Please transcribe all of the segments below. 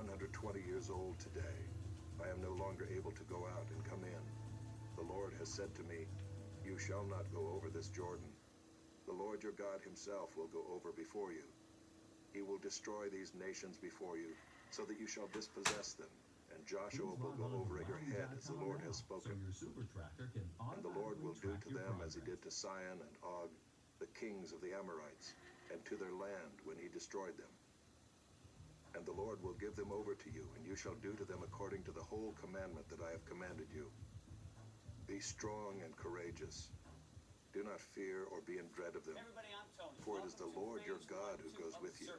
120 years old today. I am no longer able to go out and come in. The Lord has said to me, you shall not go over this Jordan. The Lord your God himself will go over before you. He will destroy these nations before you, so that you shall dispossess them, and Joshua will go over at your head as the Lord has spoken. And the Lord will do to them as he did to Sihon and Og, the kings of the Amorites, and to their land when he destroyed them. And the Lord will give them over to you, and you shall do to them according to the whole commandment that I have commanded you. Be strong and courageous. Do not fear or be in dread of them, for it is the Lord your God who goes with you.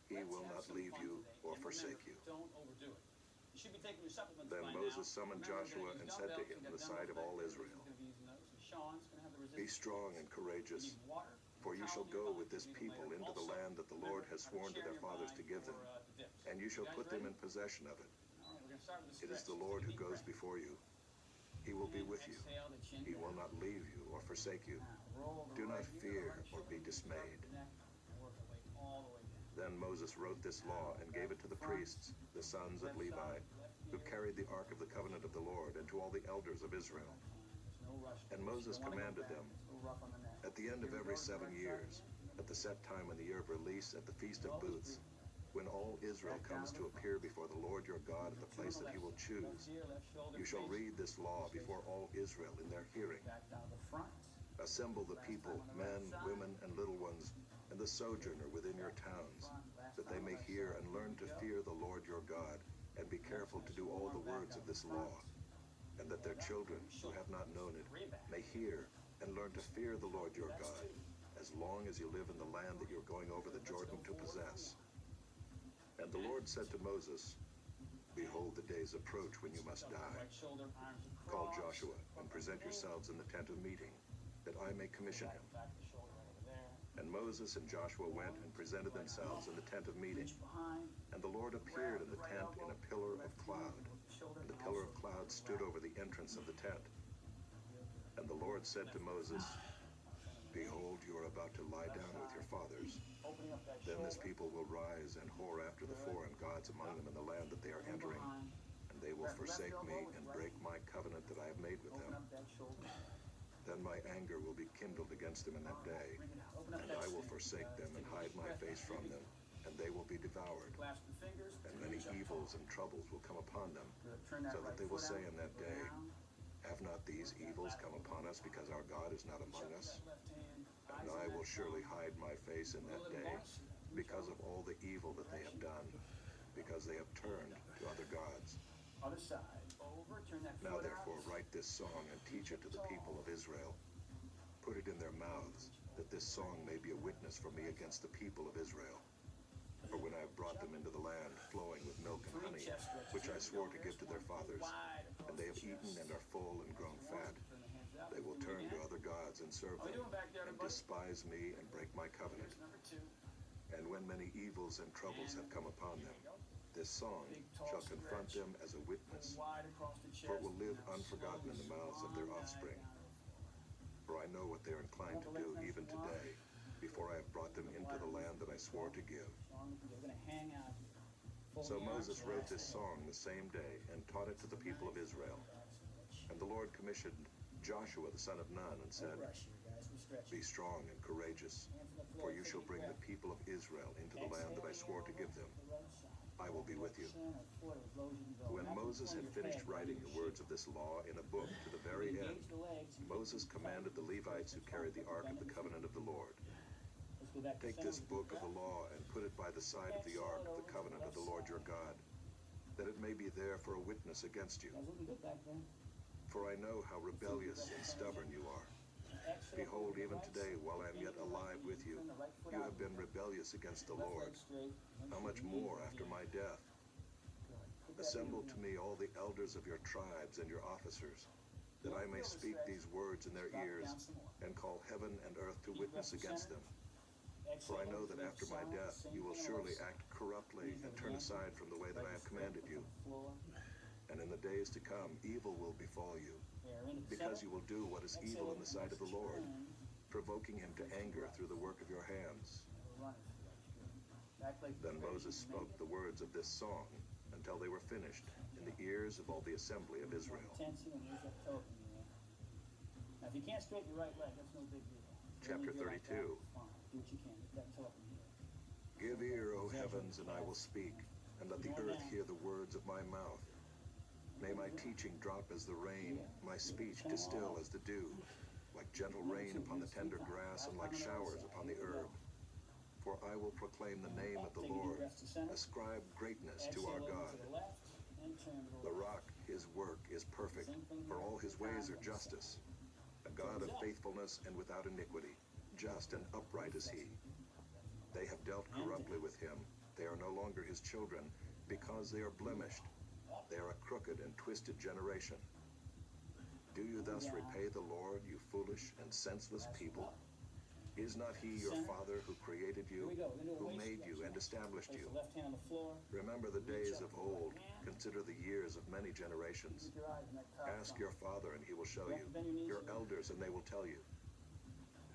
He will not leave you or forsake you. Don't overdo it. You should be taking your supplements Then by Moses now. summoned Joshua and said to him in the sight of all Israel, be strong and courageous, for you shall go with this people into the land that the Lord has sworn to their fathers to give them, and you shall put them in possession of it. It is the Lord who goes before you. He will be with you. He will not leave you or forsake you. Do not fear or be dismayed. Then Moses wrote this law and gave it to the priests, the sons of Levi, who carried the ark of the covenant of the Lord, and to all the elders of Israel. And Moses commanded them, at the end of every 7 years, at the set time in the year of release at the Feast of Booths, when all Israel comes to appear before the Lord your God at the place that he will choose, you shall read this law before all Israel in their hearing. Assemble the people, men, women, and little ones, and the sojourner within your towns, that they may hear and learn to fear the Lord your God, and be careful to do all the words of this law, and that their children, who have not known it, may hear and learn to fear the Lord your God, as long as you live in the land that you're going over the Jordan to possess. And the Lord said to Moses, behold, the days approach when you must die. Call Joshua and present yourselves in the tent of meeting, that I may commission him. And Moses and Joshua went and presented themselves in the tent of meeting. And the Lord appeared in the tent in a pillar of cloud, and the pillar of cloud stood over the entrance of the tent. And the Lord said to Moses, behold, you are about to lie down with your fathers. Then this people will rise and whore after the foreign gods among them in the land that they are entering, and they will forsake me and break my covenant that I have made with them. Then my anger will be kindled against them in that day, and I will forsake them and hide my face from them, and they will be devoured. And many evils and troubles will come upon them, so that they will say in that day, have not these evils come upon us because our God is not among us? And I will surely hide my face in that day because of all the evil that they have done, because they have turned to other gods. Now therefore write this song and teach it to the people of Israel. Put it in their mouths, that this song may be a witness for me against the people of Israel. For when I have brought them into the land flowing with milk and honey, which I swore to give to their fathers, and they have eaten and are full and grown fat, they will turn to other gods and serve them, and despise me and break my covenant. And when many evils and troubles have come upon them, this song shall confront them as a witness, for it will live unforgotten in the mouths of their offspring. For I know what they are inclined to do even today, before I have brought them into the land that I swore to give. So Moses wrote this song the same day and taught it to the people of Israel. And the Lord commissioned Joshua the son of Nun and said, be strong and courageous, for you shall bring the people of Israel into the land that I swore to give them. I will be with you. When Moses had finished writing the words of this law in a book to the very end, Moses commanded the Levites who carried the ark of the covenant of the Lord, take this book of the law and put it by the side of the ark of the covenant of the Lord your God, that it may be there for a witness against you. For I know how rebellious and stubborn you are. Behold, even today, while I am yet alive with you, you have been rebellious against the Lord. How much more after my death? Assemble to me all the elders of your tribes and your officers, that I may speak these words in their ears, and call heaven and earth to witness against them. For I know that after my death you will surely act corruptly and turn aside from the way that I have commanded you. And in the days to come evil will befall you, because you will do what is evil in the sight of the Lord, provoking him to anger through the work of your hands. Then Moses spoke the words of this song, until they were finished in the ears of all the assembly of Israel. Tension and use that toe from you. Now, if you can't straighten your right leg, that's no big deal. Chapter 32. Fine. Do what you can. Get that toe from here. Give ear, O heavens, and I will speak, and let the earth hear the words of my mouth. May my teaching drop as the rain, my speech distill as the dew, like gentle rain upon the tender grass and like showers upon the herb. For I will proclaim the name of the Lord, ascribe greatness to our God. The rock, his work is perfect, for all his ways are justice. A God of faithfulness and without iniquity, just and upright is he. They have dealt corruptly with him. They are no longer his children, because they are blemished. They are a crooked and twisted generation. Do you thus repay the Lord, you foolish and senseless people? Is not he your Father who created you, who made you and established you? Remember the days of old, consider the years of many generations. Ask your Father and he will show you, your elders and they will tell you.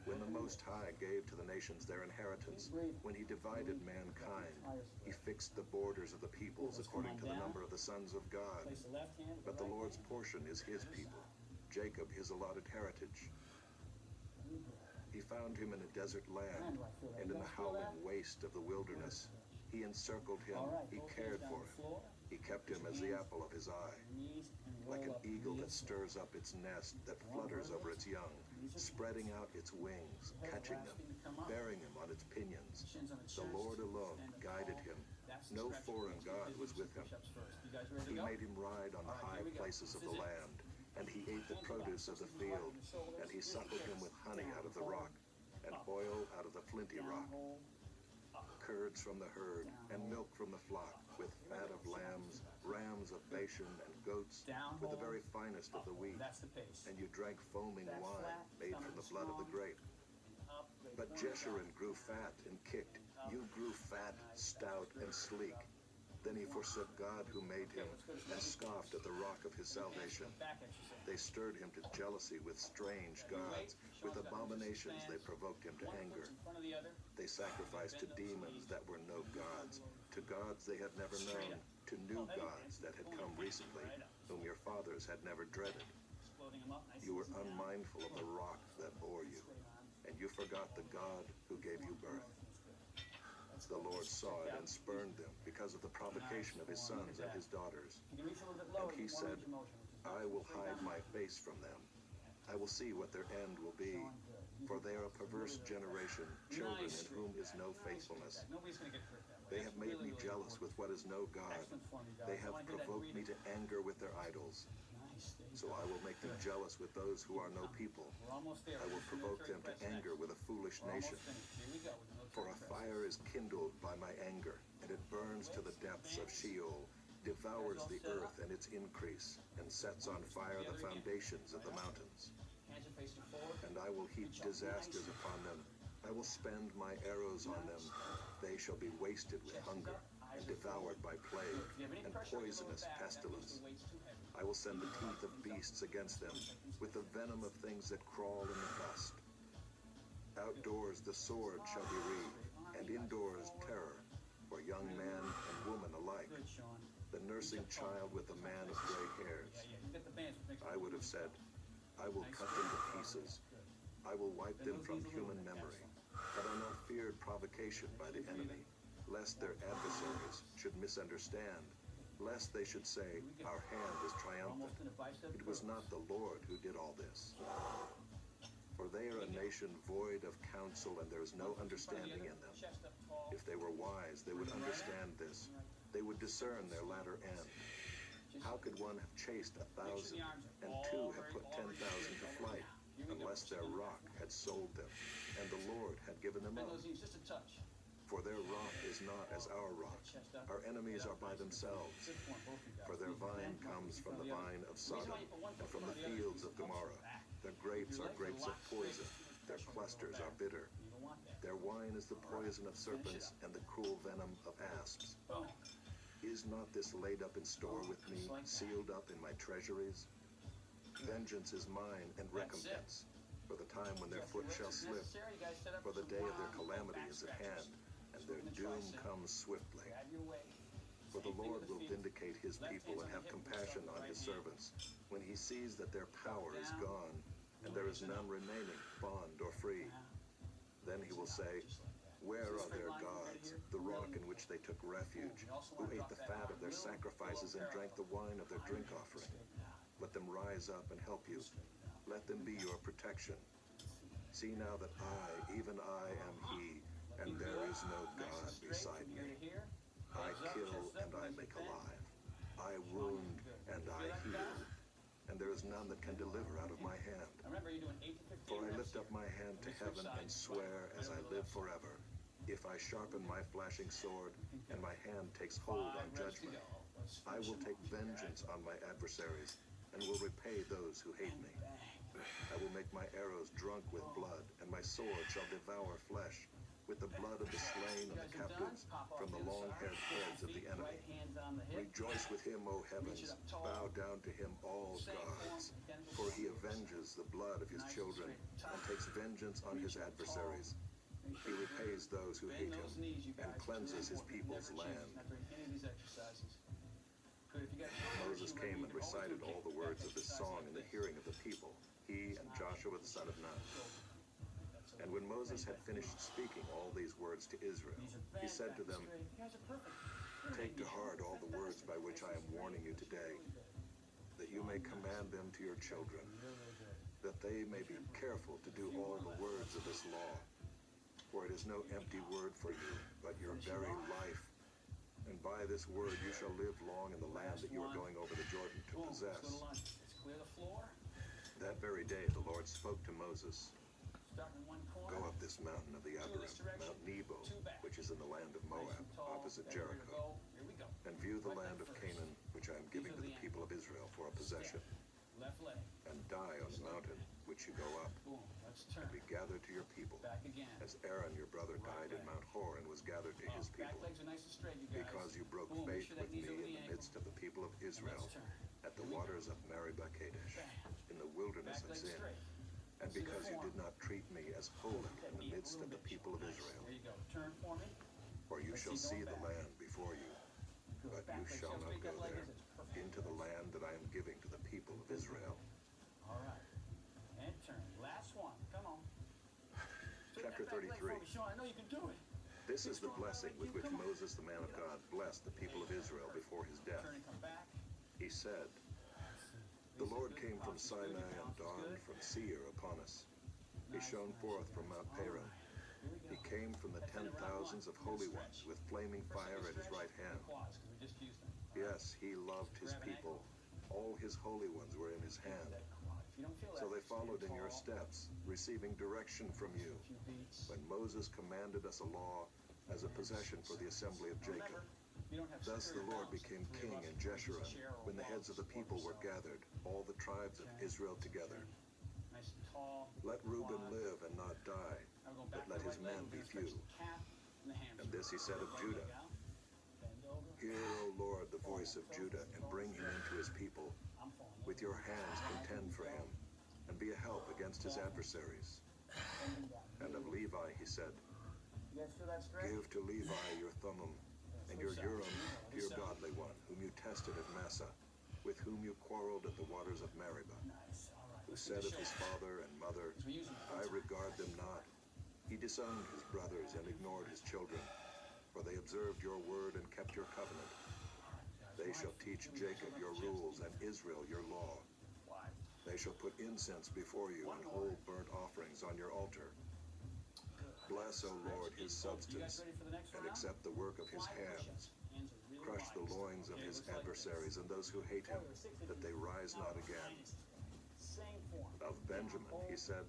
When the Most High gave to the nations their inheritance, when he divided mankind, he fixed the borders of the peoples according to the number of the sons of God. But the Lord's portion is his people, Jacob his allotted heritage. He found him in a desert land, and in the howling waste of the wilderness. He encircled him, he cared for him. He kept him as the apple of his eye. Like an eagle that stirs up its nest, that flutters over its young, spreading out its wings, catching them, bearing him on its pinions. The Lord alone guided him. No foreign God was with him. He made him ride on the high places of the land, and he ate the produce of the field, and he suckled him with honey out of the rock, and oil out of the flinty rock, curds from the herd, and milk from the flock, with fat of lambs, rams of Bashan, and goats, with the very finest of the wheat. And you drank foaming wine made from the blood of the grape. But Jeshurun grew fat and kicked. You grew fat, stout, and sleek. Then he forsook God who made him, and scoffed at the rock of his salvation. They stirred him to jealousy with strange gods. With abominations they provoked him to anger. They sacrificed to demons that were no gods, to gods they had never known, to new gods that had come recently, whom your fathers had never dreaded. You were unmindful of the rock that bore you, and you forgot the God who gave you birth. The Lord saw it and spurned them because of the provocation of his sons and his daughters. And he said, I will hide my face from them. I will see what their end will be. For they are a perverse generation, children in whom is no faithfulness. They have made me jealous with what is no God. They have provoked me to anger with their idols. So I will make them jealous with those who are no people. I will provoke them to anger with a foolish nation. For a fire is kindled by my anger, and it burns to the depths of Sheol, devours the earth and its increase, and sets on fire the foundations of the mountains. And I will heap disasters upon them. I will spend my arrows on them. They shall be wasted with hunger, and devoured by plague, and poisonous pestilence. I will send the teeth of beasts against them, with the venom of things that crawl in the dust. Outdoors the sword shall be wreathed, and indoors terror, for young man and woman alike. The nursing child with the man of gray hairs. I would have said, I will cut them to pieces. I will wipe them from human memory. Had I not feared provocation by the enemy, lest their adversaries should misunderstand, lest they should say, our hand is triumphant. It was not the Lord who did all this. For they are a nation void of counsel, and there is no understanding in them. If they were wise, they would understand this. They would discern their latter end. How could one have chased 1,000, and two have put 10,000 to flight, unless their rock had sold them, and the Lord had given them up? For their rock is not as our rock. Our enemies are by themselves. For their vine comes from the vine of Sodom, and from the fields of Gomorrah. Their grapes are grapes of poison. Their clusters are bitter. Their wine is the poison of serpents, and the cruel venom of asps. Is not this laid up in store with me, sealed up in my treasuries? Vengeance is mine, and recompense, for the time when their foot shall slip. For the day of their calamity is at hand, and their doom comes swiftly. For the Lord will vindicate his people and have compassion on his servants when he sees that their power is gone and there is none remaining, bond or free. Then he will say, where are their gods, the rock in which they took refuge, who ate the fat of their sacrifices and drank the wine of their drink offering? Let them rise up and help you. Let them be your protection. See now that I, even I, am he, and there is no God beside me. I kill and I make alive. I wound and I heal. And there is none that can deliver out of my hand. For I lift up my hand to heaven and swear as I live forever, if I sharpen my flashing sword and my hand takes hold on judgment, I will take vengeance on my adversaries and will repay those who hate me. I will make my arrows drunk with blood, and my sword shall devour flesh, with the blood of the slain and the captives, from the long-haired heads of the enemy. Rejoice with him, O heavens, bow down to him, all gods, for he avenges the blood of his children, and takes vengeance on his adversaries. He repays those who hate him, and cleanses his people's land. Moses came and recited all the words of this song in the hearing of the people, he and Joshua the son of Nun. And when Moses had finished speaking all these words to Israel, he said to them, take to heart all the words by which I am warning you today, that you may command them to your children, that they may be careful to do all the words of this law. For it is no empty word for you, but your very life. And by this word you shall live long in the land that you are going over the Jordan to possess. That very day the Lord spoke to Moses, go up this mountain of the Abiram, Mount Nebo, which is in the land of Moab, opposite Jericho, and view the land of Canaan, which I am giving to the people of Israel for a possession, and die on the mountain which you go up, and be gathered to your people, as Aaron your brother died in Mount Hor and was gathered to his people, because you broke faith with me in the midst of the people of Israel, at the waters of Meribah Kadesh, in the wilderness of Zin, and because you did not treat me as holy in the midst of the people of Israel. For you shall see the land before you, but you shall not go there, into the land that I am giving to the people of Israel. All right. And turn. Last one. Come on. Chapter 33. I know you can do it. This is the blessing with which Moses, the man of God, blessed the people of Israel before his death. He said, the Lord came from Sinai and dawned from Seir upon us. He shone forth from Mount Paran. He came from the 10,000s of holy ones with flaming fire at his right hand. Yes, he loved his people. All his holy ones were in his hand. So they followed in your steps, receiving direction from you, when Moses commanded us a law as a possession for the assembly of Jacob. Thus the Lord became king in Jeshurun, when the heads of the people were gathered, all the tribes of Israel together. Let Reuben live and not die, but let his men be few. And this he said of Judah, hear, O Lord, the voice of Judah, and bring him into his people. With your hands contend for him, and be a help against his adversaries. And of Levi he said, give to Levi your Thummim, and your Urim to your godly one, whom you tested at Massa, with whom you quarreled at the waters of Meribah, who said of his father and mother, I regard them not. He disowned his brothers and ignored his children, for they observed your word and kept your covenant. They shall teach Jacob your rules and Israel your law. They shall put incense before you and hold burnt offerings on your altar. Bless, O Lord, his substance, and accept the work of his hands. Crush the loins of his adversaries and those who hate him, that they rise not again. Of Benjamin he said,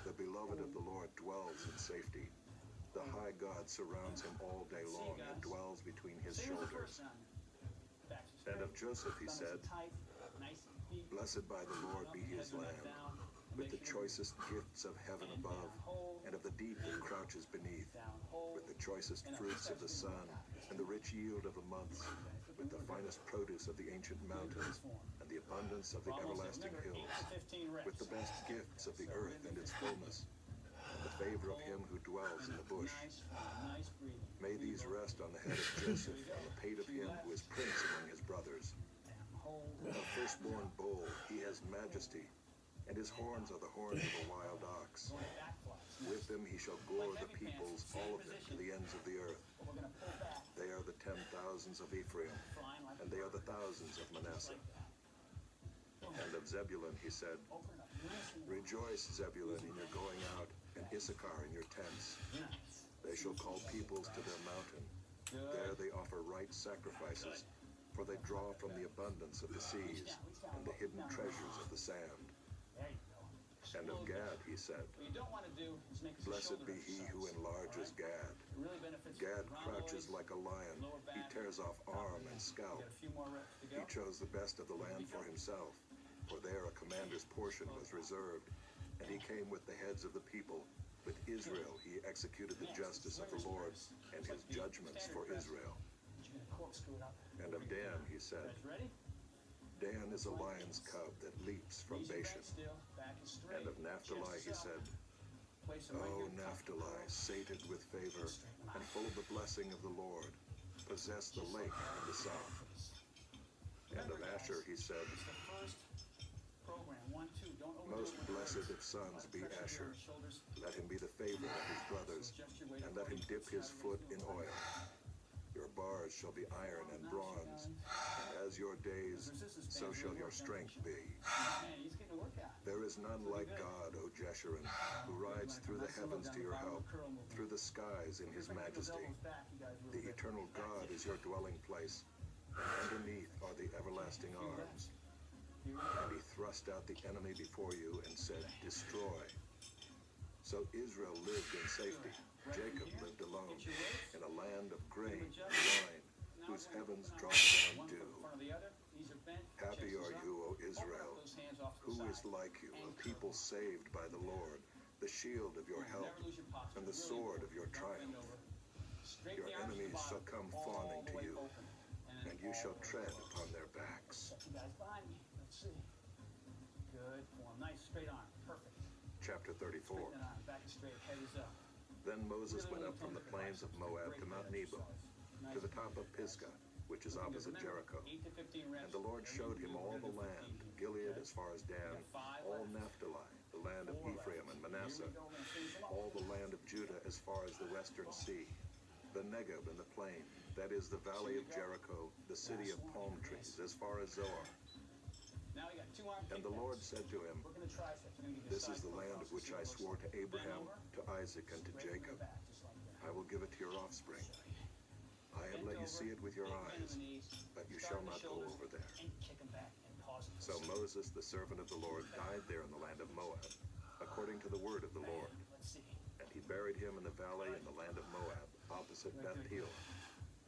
the beloved of the Lord dwells in safety. The high God surrounds him all day long and dwells between his shoulders. And of Joseph he said, blessed by the Lord be his land, with the choicest gifts of heaven above, and of the deep that crouches beneath, with the choicest fruits of the sun, and the rich yield of the months, with the finest produce of the ancient mountains, and the abundance of the everlasting hills, with the best gifts of the earth and its fullness, and the favor of him who dwells in the bush. May these rest on the head of Joseph, on the pate of firstborn bull, he has majesty, and his horns are the horns of a wild ox. Going back flies. With them he shall gore the peoples, all of them, to the ends of the earth. But we're going to pull back. They are the 10,000s of Ephraim, Flying like and they are the thousands of Manasseh. like that. And of Zebulun he said, Open it up. Nice and Rejoice, Zebulun, in your going out, and Issachar in your tents. nice. They shall call peoples to their mountain. There they offer right sacrifices, for they draw from the abundance of the seas and the hidden treasures of the sand. There you go. And of Gad he said, What you don't want to do is make the Blessed shoulder be he exercise, who enlarges all right? Gad. It really benefits Gad the crouches rhomboids, like a lion. lower He back, tears off top arm of and the- scalp. Got a few more reps to go. He chose the best of the land for himself, for there a commander's portion was reserved. And he came with the heads of the people. With Israel he executed the justice of the Lord and his judgments for Israel. You're going to corkscrew it up. And of Dan he said, You guys ready? Dan is a lion's cub that leaps from Knees are bent Bashan. still, back is straight. And of Naphtali he Chest is up. said, Place them right O here, Naphtali, sated with favor, and full of the blessing of the Lord, possess the lake in the south. And of Asher he said, It's the first program. 1, 2. Don't overdo Most it with blessed words. of sons be Pressure here Asher. on the shoulders. Let him be the favorite of his brothers, So adjust your weight and let him dip his foot in oil. Your bars shall be iron and bronze, and as your days, so shall your strength be. Man, he's getting a workout. There is none like God, O Jeshurun, who rides through the heavens to your help, through the skies in his majesty. The eternal God is your dwelling place, and underneath are the everlasting arms. And he thrust out the enemy before you and said, Destroy. So Israel lived in safety. Jacob lived alone, in a land of grain and wine, whose heavens drop down dew. Happy are you, O Israel. Who is like you, a people saved by the Lord, the shield of your help, and the sword of your triumph? Your enemies shall come fawning to you, and you shall tread upon their backs. Set you guys behind me. Let's see. Good form. Nice straight arm. Perfect. Chapter 34. Straighten that arm. Back is straight. Head is up. Then Moses went up from the plains of Moab to Mount Nebo, to the top of Pisgah, which is opposite Jericho. 8 to 15 reps. And the Lord showed him all the land, Gilead as far as Dan, all Naphtali, the land of Ephraim and Manasseh, all the land of Judah as far as the western sea, the Negeb and the plain, that is the valley of Jericho, the city of palm trees, as far as Zoar. Now we got 2 arm And the Lord said to him, We're going to triceps. We're going to give you This is side the land of profiles. which I swore to Abraham, to Isaac, and to Straight from Jacob. the back, just like that. I will give it to your offspring. I have Bent let you over, see it with your bend on eyes, the knees, but you start shall on the not go shoulders, over there. And kick them back and pause it. So Moses, the servant of the Lord, died there in the land of Moab, according to the word of the Lord. Let's see. And he buried him in the valley in the land of Moab, opposite Beth Peor.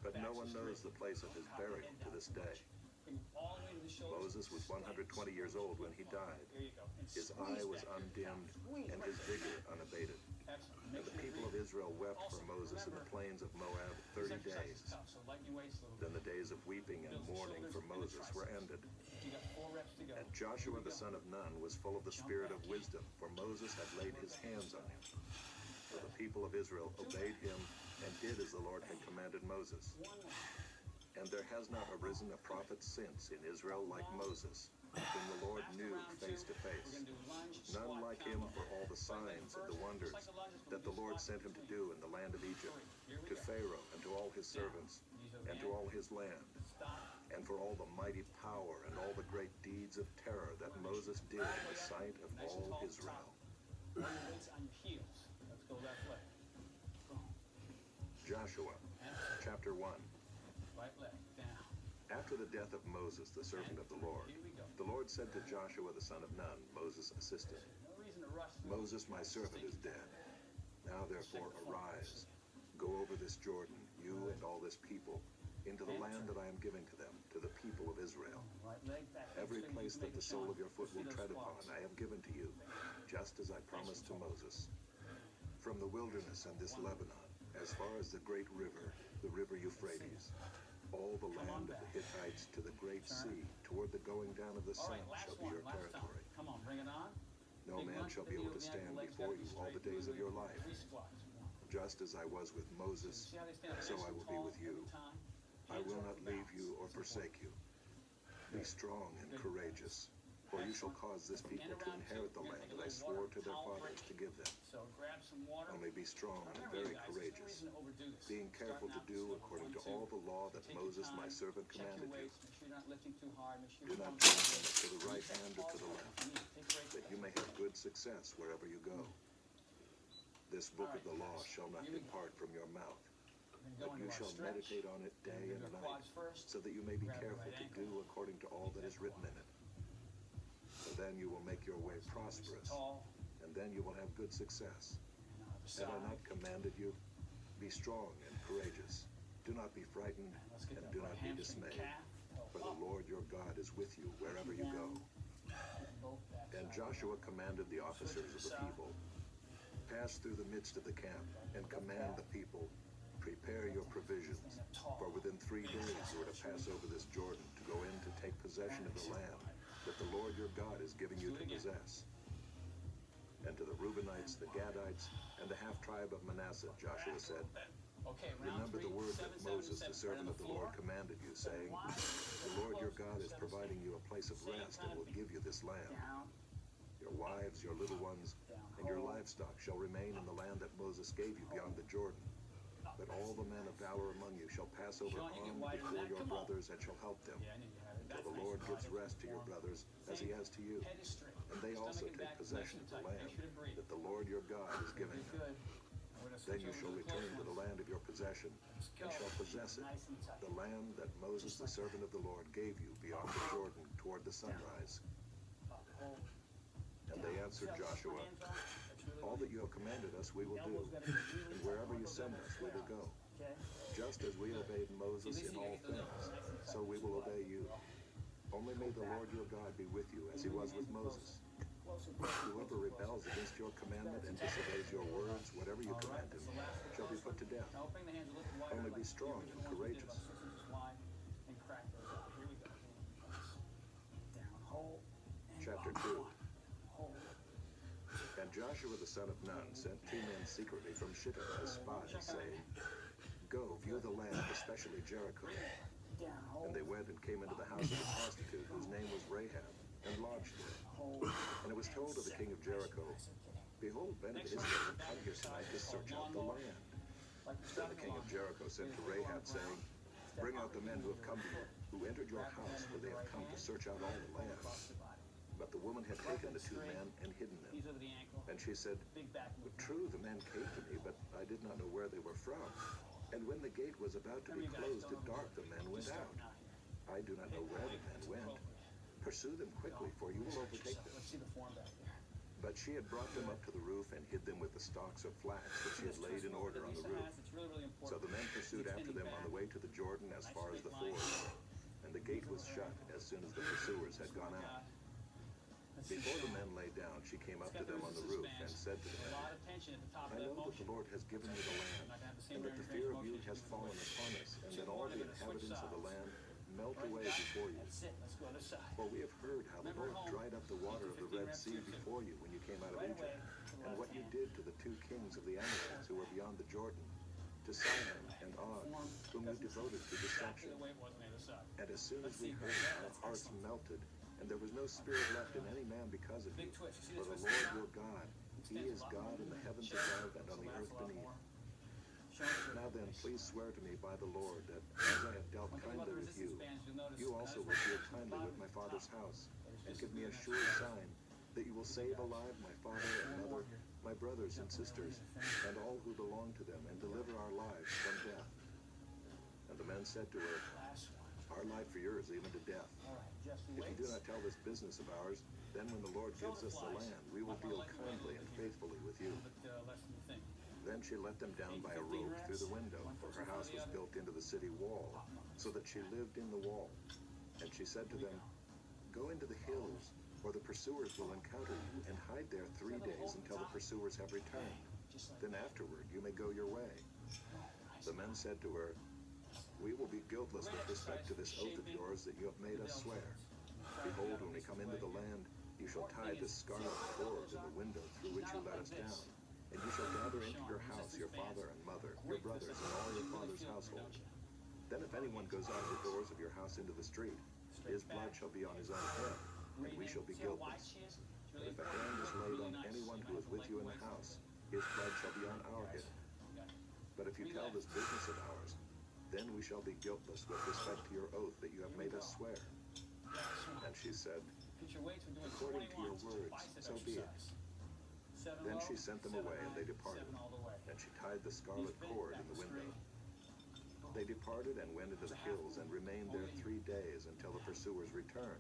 But no one knows the place of his burial to this day. Bring it all the way to the shoulders. Moses was 120 years old when he died. There you go. And His squeeze eye was back. undimmed, Squeeze and right his there. vigor unabated. Excellent. And the people of Israel wept for Moses in the plains of Moab 30 days. Tough, so lighten your weights a little Then bit. the days of weeping and mourning for Moses were ended. You got 4 reps to go. And Joshua the son of Nun was full of the spirit of wisdom, for Moses had laid his hands on him. So the people of Israel obeyed him and did as the Lord had commanded Moses. 1 more. And there has not arisen a prophet since in Israel like Moses, whom the Lord knew face to We're face. going to do lunge, None squat, like him combo. for all the signs and the wonders that the Lord sent him to do in the land of Egypt, to Pharaoh and to all his servants, and to all his land, Stop. and for all the mighty power and all the great deeds of terror that Moses did in the sight of Nice and all tall, Israel. Roll your weights on your heels. Let's go left leg. Boom. Joshua, And chapter 1. right leg. Down. After the death of Moses, the servant of the Lord, Here we go. the Lord said to Joshua the son of Nun, Moses' assistant, No reason to rush. Moses, my servant, is dead. Now therefore arise, go over this Jordan, you and all this people, into the land that I am giving to them, to the people of Israel. Right leg back. Every Straight. place that the sole of your foot will See those tread upon, squats. I have given to you, just as I promised to Moses. From the wilderness and this Lebanon, as far as the great river, the river Euphrates, all the land of the Hittites to the great sea, toward the going down of the All sun right, last shall be one. your Last time. territory. Come on, bring it on. No Big man lunge shall to be the able to heel, the stand ankle legs before gotta be you all the straight. days of your life. 3 squats. Just as I was with Moses, See how they stand up so nice I and will be tall with you. every time? I Hands will off not the leave balance. you or That's important. forsake you. Be strong and courageous, for you shall cause this people to inherit the land that I swore to their fathers to give them. So grab some water. Only be strong and Remember, you very guys, there's no courageous, reason to overdo this. being careful to Starting out do slow, according to 1, 2. all the law that Take your Moses my time, servant check your commanded you. weights, make sure you're not lifting too hard, make sure Do you're not pumping turn good. to the right You hand or to the left, if you need. Take breaks. that you may have good success wherever you go. This book of the law shall not depart from your mouth, but you shall meditate on it day and night, so that you may be careful to do according to all that is written in it. For then you will make your way prosperous, and then you will have good success. Have I not commanded you? Be strong and courageous. Do not be frightened, and do not be dismayed. For the Lord your God is with you wherever you go. And Joshua commanded the officers of the people, pass through the midst of the camp, and command the people, prepare your provisions, for within 3 days you are to pass over this Jordan to go in to take possession of the land that the Lord your God is giving you to possess. And to the Reubenites, the Gadites, and the half-tribe of Manasseh, Joshua said, remember the word that Moses, the servant of the Lord, commanded you, saying, the Lord your God is providing you a place of rest and will give you this land. Your wives, your little ones, and your livestock shall remain in the land that Moses gave you beyond the Jordan. But all the men of valor among you shall pass over on before your brothers and shall help them, until the Lord gives rest to your brothers as he has to you. And they also take possession of the land that the Lord your God is giving them. Then you shall return to the land of your possession, and shall possess it, the land that Moses the servant of the Lord gave you beyond the Jordan toward the sunrise. And they answered Joshua, all that you have commanded us we will do, and wherever you send us we will go. Just as we obeyed Moses in all things, so we will obey you. Only may the Lord your God be with you as he was with Moses. Whoever rebels against your commandment and disobeys your words, whatever you command him, shall be put to death. Only be strong and courageous. Chapter 2. And Joshua the son of Nun sent 2 men secretly from Shittim as spies, saying, go, view the land, especially Jericho. And they went and came into the house of a prostitute, whose name was Rahab, and lodged there. And it was told of the king of Jericho, behold, men of Israel have come here tonight to search out the land. Then the king of Jericho said to Rahab, saying, bring out the men who have come to you, who entered your house, for they have come to search out all the land. But the woman had taken the 2 men and hidden them. And she said, true, the men came to me, but I did not know where they were from. And when the gate was about to be closed at dark, the men went out. I do not know where the men went. Pursue them quickly, for you will overtake them. But she had brought them up to the roof and hid them with the stalks of flax that she had laid in order on the roof. So the men pursued after them on the way to the Jordan as far as the ford. And the gate was shut as soon as the pursuers had gone out. Before the men lay down, she came up to them on the roof and said to them, I know that the Lord has given you the land, and that the fear of you has fallen upon us, and that all the inhabitants of the land melt away before you. For we have heard how the Lord dried up the water of the Red Sea before you when you came out of Egypt, and what you did to the 2 kings of the Amorites who were beyond the Jordan, to Sihon and Og, whom you devoted to destruction. And as soon as we heard it, our hearts melted, and there was no spirit left in any man because of you. For the Lord your God, he is God in the heavens above and on the earth beneath. Now then, please swear to me by the Lord that as I have dealt kindly with you, you also will deal kindly with my father's house, and give me a sure sign that you will save alive my father and mother, my brothers and sisters, and all who belong to them, and deliver our lives from death. And the men said to her, our life for yours, even to death. If you do not tell this business of ours, then when the Lord gives us the land, we will deal kindly and faithfully with you. Then she let them down by a rope through the window, for her house was built into the city wall, so that she lived in the wall. And she said to them, go into the hills, or the pursuers will encounter you, and hide there 3 days until the pursuers have returned. Then afterward you may go your way. The men said to her, we will be guiltless with respect to this oath of yours that you have made us swear. Behold, when we come into the land, you shall tie this scarlet cord in the window through which you let us down. And you shall gather into your house your father and mother, your brothers, and all your father's household. Then if anyone goes out of the doors of your house into the street, his blood shall be on his own head, and we shall be guiltless. But if a hand is laid on anyone who is with you in the house, his blood shall be on our head. But if you tell this business of ours, then we shall be guiltless with respect to your oath that you have made us swear. And she said, according to your words, so be it. Then she sent them away, and they departed. And she tied the scarlet cord in the window. They departed and went into the hills and remained there 3 days until the pursuers returned.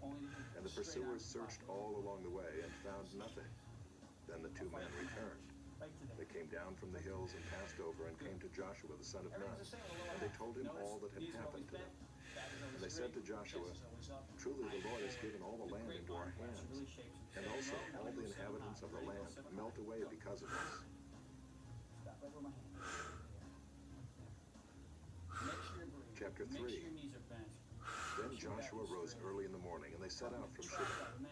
And the pursuers searched all along the way and found nothing. Then the 2 men returned. They came down from the hills and passed over and came to Joshua the son of Nun. And they told him all that had happened to them. And they said to Joshua, truly the Lord has given all the land into our hands. And also all the inhabitants of the land melt away because of us. Chapter 3. Then Joshua rose early in the morning, and they set out from Shittim.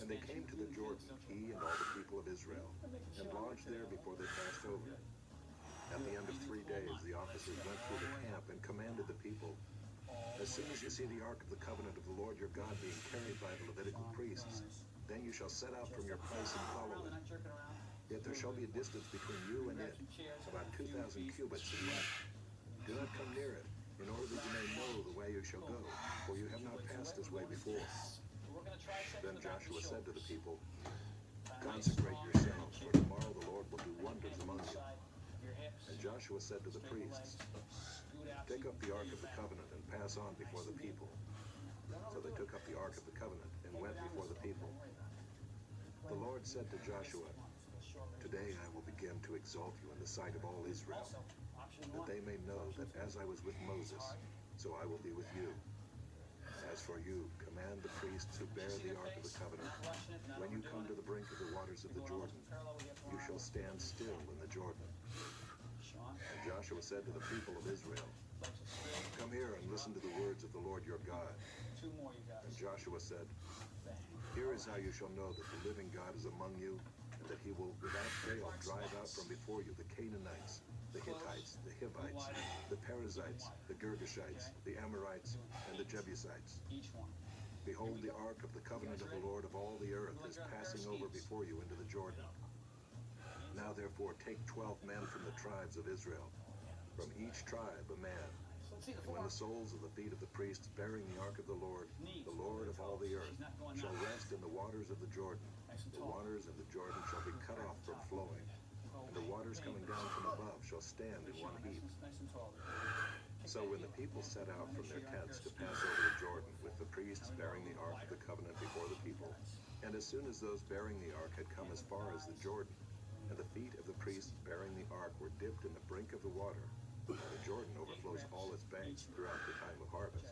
And they came to the Jordan, he and all the people of Israel, and lodged there before they passed over. At the end of 3 days, the officers went through the camp and commanded the people, as soon as you see the ark of the covenant of the Lord your God being carried by the Levitical priests, then you shall set out from your place and follow it. Yet there shall be a distance between you and it, about 2,000 cubits in length. Do not come near it, in order that you may know the way you shall go, for you have not passed this way before. Then Joshua said to the people, consecrate yourselves, for tomorrow the Lord will do wonders among you. And Joshua said to the priests, take up the ark of the covenant and pass on before the people. So they took up the ark of the covenant and went before the people. The Lord said to Joshua, today I will begin to exalt you in the sight of all Israel, that they may know that as I was with Moses, so I will be with you. As for you, command the priests who bear the ark of the covenant, when you come to the brink of the waters of the Jordan, you shall stand still in the Jordan. And Joshua said to the people of Israel, come here and listen to the words of the Lord your God. And Joshua said, here is how you shall know that the living God is among you, and that he will without fail drive out from before you the Canaanites, the Hittites, the Hivites, the Perizzites, the Girgashites, the Amorites, and the Jebusites. Behold, the ark of the covenant of the Lord of all the earth is passing over before you into the Jordan. Now therefore take 12 men from the tribes of Israel, from each tribe a man. And when the soles of the feet of the priests bearing the ark of the Lord of all the earth, shall rest in the waters of the Jordan, the waters of the Jordan shall be cut off from flowing, and the waters coming down from above shall stand in one heap. So when the people set out from their tents to pass over the Jordan, with the priests bearing the ark of the covenant before the people, and as soon as those bearing the ark had come as far as the Jordan, and the feet of the priests bearing the ark were dipped in the brink of the water, the Jordan overflows all its banks throughout the time of harvest.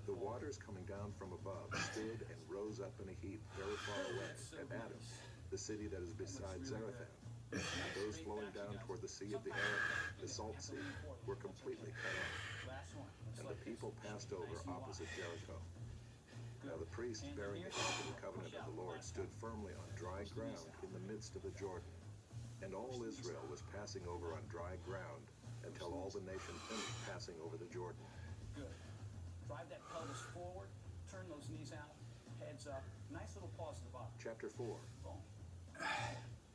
The waters coming down from above stood and rose up in a heap very far away at Adam, the city that is beside Zarethan. And those flowing down toward the sea of the Arabah, the salt sea, were completely cut off. And the people passed over opposite Jericho. Now the priests bearing the ark of the covenant of the Lord stood firmly on dry ground in the midst of the Jordan. And all Israel was passing over on dry ground until all the nation finished passing over the Jordan. Good. Drive that pelvis forward, turn those knees out, heads up. Nice little pause at the bottom. Chapter 4. Boom.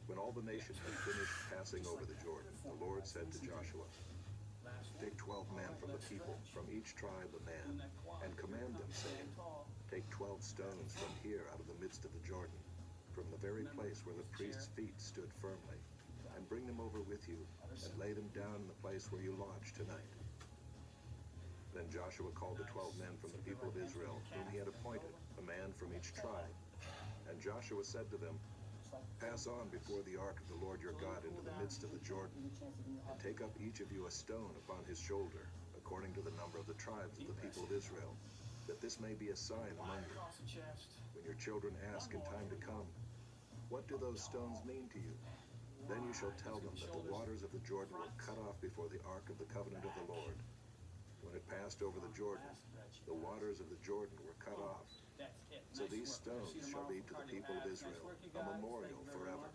When all the nation had finished passing over the Jordan, the Lord said to Joshua, take 12 men from the people, from each tribe a man, and command them, saying, take 12 stones from here out of the midst of the Jordan, from the very place where the priest's feet stood firmly, and bring them over with you, and lay them down in the place where you lodge tonight. Then Joshua called the 12 men from the people of Israel, whom he had appointed, a man from each tribe. And Joshua said to them, pass on before the ark of the Lord your God into the midst of the Jordan, and take up each of you a stone upon his shoulder, according to the number of the tribes of the people of Israel, that this may be a sign among you. When your children ask in time to come, what do those stones mean to you? Then you shall tell them that the waters of the Jordan were cut off before the ark of the covenant of the Lord. When it passed over the Jordan, the waters of the Jordan were cut off. So these stones shall be to the people of Israel a memorial forever.